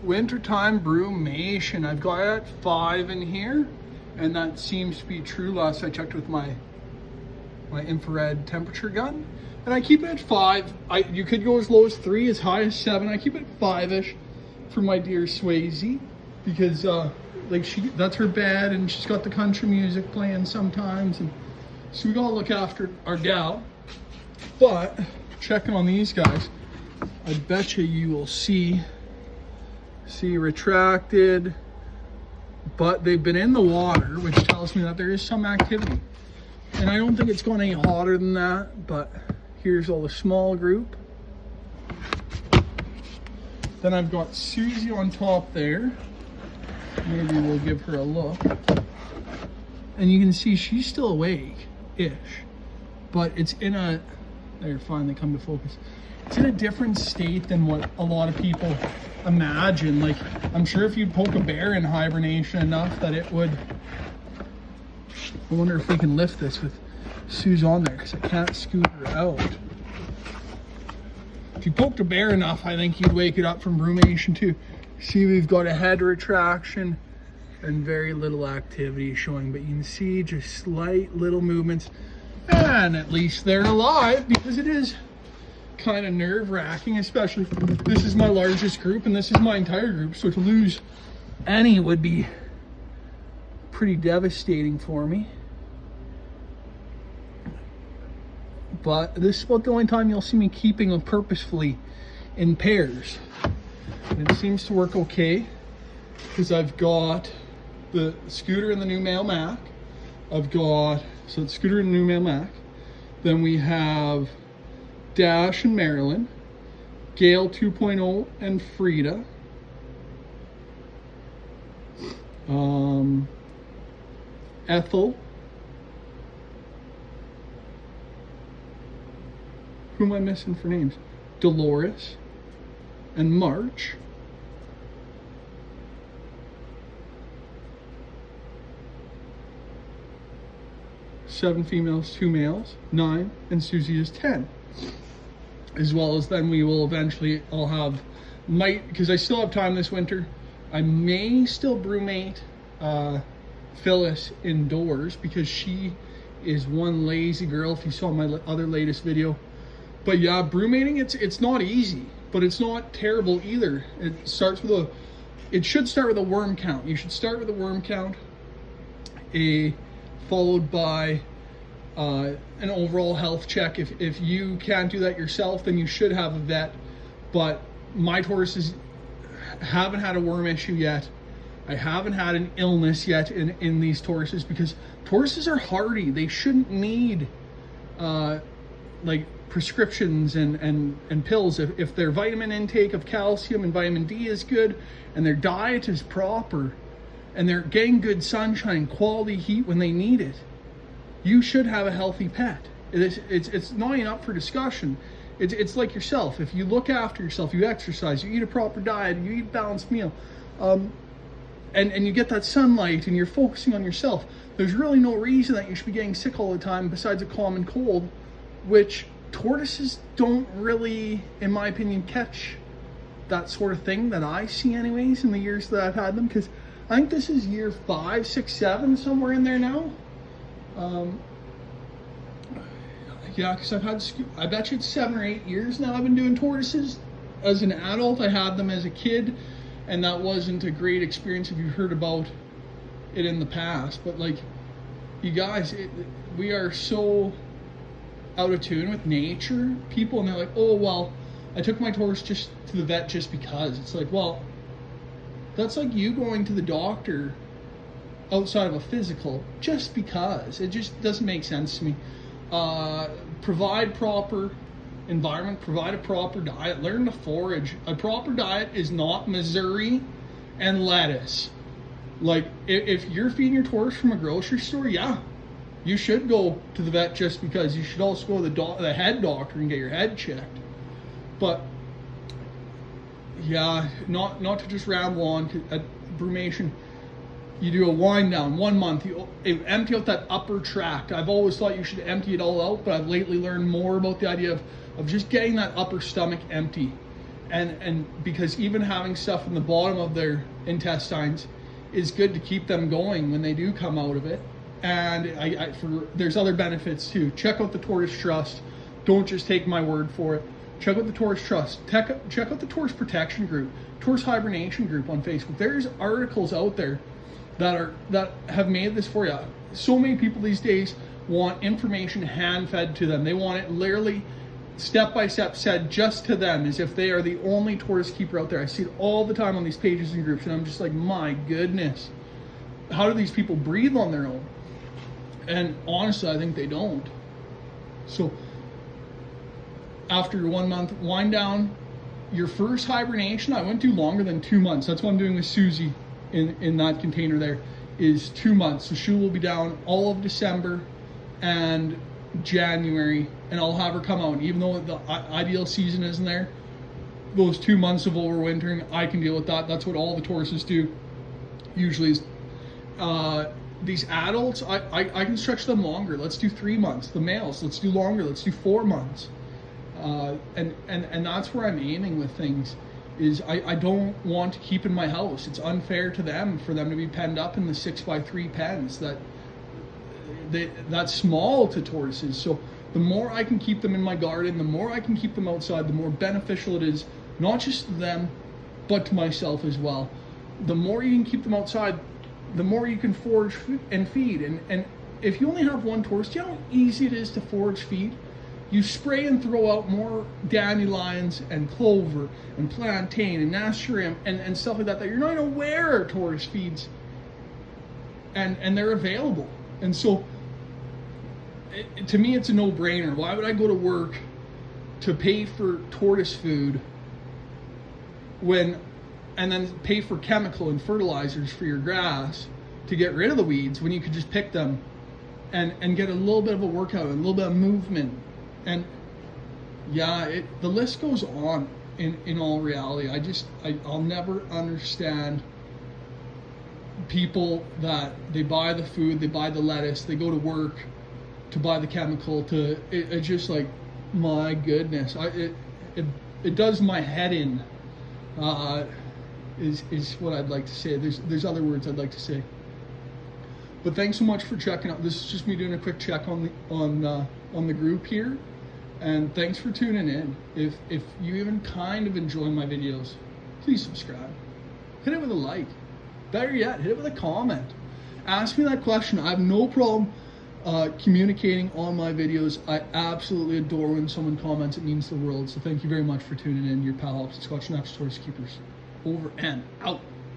wintertime brumation. I've got 5 in here, and that seems to be true. Last I checked with my infrared temperature gun, and I keep it at 5. You could go as low as 3, as high as 7. I keep it at 5-ish for my dear Swayze, because that's her bed, and she's got the country music playing sometimes, and so we gotta look after our gal. But checking on these guys, I bet you will see retracted, but they've been in the water, which tells me that there is some activity. And I don't think it's gone any hotter than that, but here's all the small group. Then I've got Susie on top there. Maybe we'll give her a look. And you can see she's still awake-ish, but it's in a, there, finally come to focus. It's in a different state than what a lot of people imagine. Like, I'm sure if you poke a bear in hibernation enough that it would, I wonder if we can lift this with Sue's on there, because I can't scoot her out. If you poked a bear enough, I think you'd wake it up from brumation too. See, we've got a head retraction and very little activity showing, but you can see just slight little movements, and at least they're alive, because it is kind of nerve-wracking, especially this is my largest group and this is my entire group, so to lose any would be pretty devastating for me. But this is about the only time you'll see me keeping them purposefully in pairs, and it seems to work okay, because I've got the Scooter and the new male Mac. So it's Scooter and the new male Mac. Then we have Dash and Marilyn, Gail 2.0 and Frida, Ethel, who am I missing for names? Dolores and March. Seven females, 2 males, 9, and Susie is 10. As well as then we will eventually, because I still have time this winter, I may still brumate Phyllis indoors, because she is one lazy girl, if you saw my other latest video. But yeah, brumating, it's not easy, but it's not terrible either. It should start with a worm count. You should start with a worm count, followed by an overall health check. If you can't do that yourself, then you should have a vet. But my tortoises haven't had a worm issue yet. I haven't had an illness yet in these tortoises, because tortoises are hardy. They shouldn't need like prescriptions and pills. If their vitamin intake of calcium and vitamin D is good, and their diet is proper, and they're getting good sunshine, quality heat when they need it, you should have a healthy pet. It's not even up for discussion. It's like yourself. If you look after yourself, you exercise, you eat a proper diet, you eat a balanced meal, and you get that sunlight, and you're focusing on yourself, there's really no reason that you should be getting sick all the time besides a common cold, which tortoises don't really, in my opinion, catch that sort of thing that I see anyways in the years that I've had them, because I think this is year 5, 6, 7, somewhere in there now. Yeah, because I bet you it's 7 or 8 years now I've been doing tortoises. As an adult, I had them as a kid, and that wasn't a great experience if you've heard about it in the past. But like, you guys, we are so out of tune with nature, people, and they're like, oh, well, I took my tortoise just to the vet just because. It's like, well, that's like you going to the doctor outside of a physical just because. It just doesn't make sense to me. Provide proper environment, provide a proper diet, learn to forage. A proper diet is not Missouri and lettuce. Like, if you're feeding your tortoise from a grocery store, yeah, you should go to the vet just because. You should also go to the head doctor and get your head checked. But yeah, not to just ramble on. At brumation, you do a wind down 1 month, you empty out that upper tract. I've always thought you should empty it all out, but I've lately learned more about the idea of just getting that upper stomach empty. and because even having stuff in the bottom of their intestines is good to keep them going when they do come out of it. And there's other benefits too. Check out the Tortoise Trust. Don't just take my word for it. Check out the Tortoise Trust. Check out the Tortoise Protection Group, Tortoise Hibernation Group on Facebook. There's articles out there that have made this for you. So many people these days want information hand-fed to them. They want it literally step-by-step said just to them, as if they are the only tortoise keeper out there. I see it all the time on these pages and groups, and I'm just like, my goodness, how do these people breathe on their own? And honestly, I think they don't. So after your 1 month wind down, your first hibernation, I wouldn't do longer than 2 months. That's what I'm doing with Susie in that container there, is 2 months. So she will be down all of December and January, and I'll have her come out. Even though the ideal season isn't there, those 2 months of overwintering, I can deal with that. That's what all the tortoises do usually. Is these adults, I can stretch them longer. Let's do 3 months. The males, let's do longer. Let's do 4 months. And that's where I'm aiming with things. Is I don't want to keep in my house. It's unfair to them for them to be penned up in the 6x3 pens that's small to tortoises. So the more I can keep them in my garden, the more I can keep them outside, the more beneficial it is, not just to them, but to myself as well. The more you can keep them outside, the more you can forage and feed. And if you only have one tortoise, do you know how easy it is to forage feed? You spray and throw out more dandelions and clover and plantain and nasturtium and stuff like that you're not even aware are tortoise feeds, and they're available. And so to me, it's a no-brainer. Why would I go to work to pay for tortoise food and then pay for chemical and fertilizers for your grass to get rid of the weeds, when you could just pick them and get a little bit of a workout, a little bit of movement? And yeah, the list goes on in all reality. I'll never understand people that they buy the food, they buy the lettuce, they go to work to buy the chemical, it's just like, my goodness, it does my head in, is what I'd like to say. There's other words I'd like to say. But thanks so much for checking out. This is just me doing a quick check on the group here. And thanks for tuning in. If you even kind of enjoy my videos, please subscribe. Hit it with a like. Better yet, hit it with a comment. Ask me that question. I have no problem communicating on my videos. I absolutely adore when someone comments. It means the world. So thank you very much for tuning in. Your pal, Scotch Naps Tortoise Keepers. Over and out.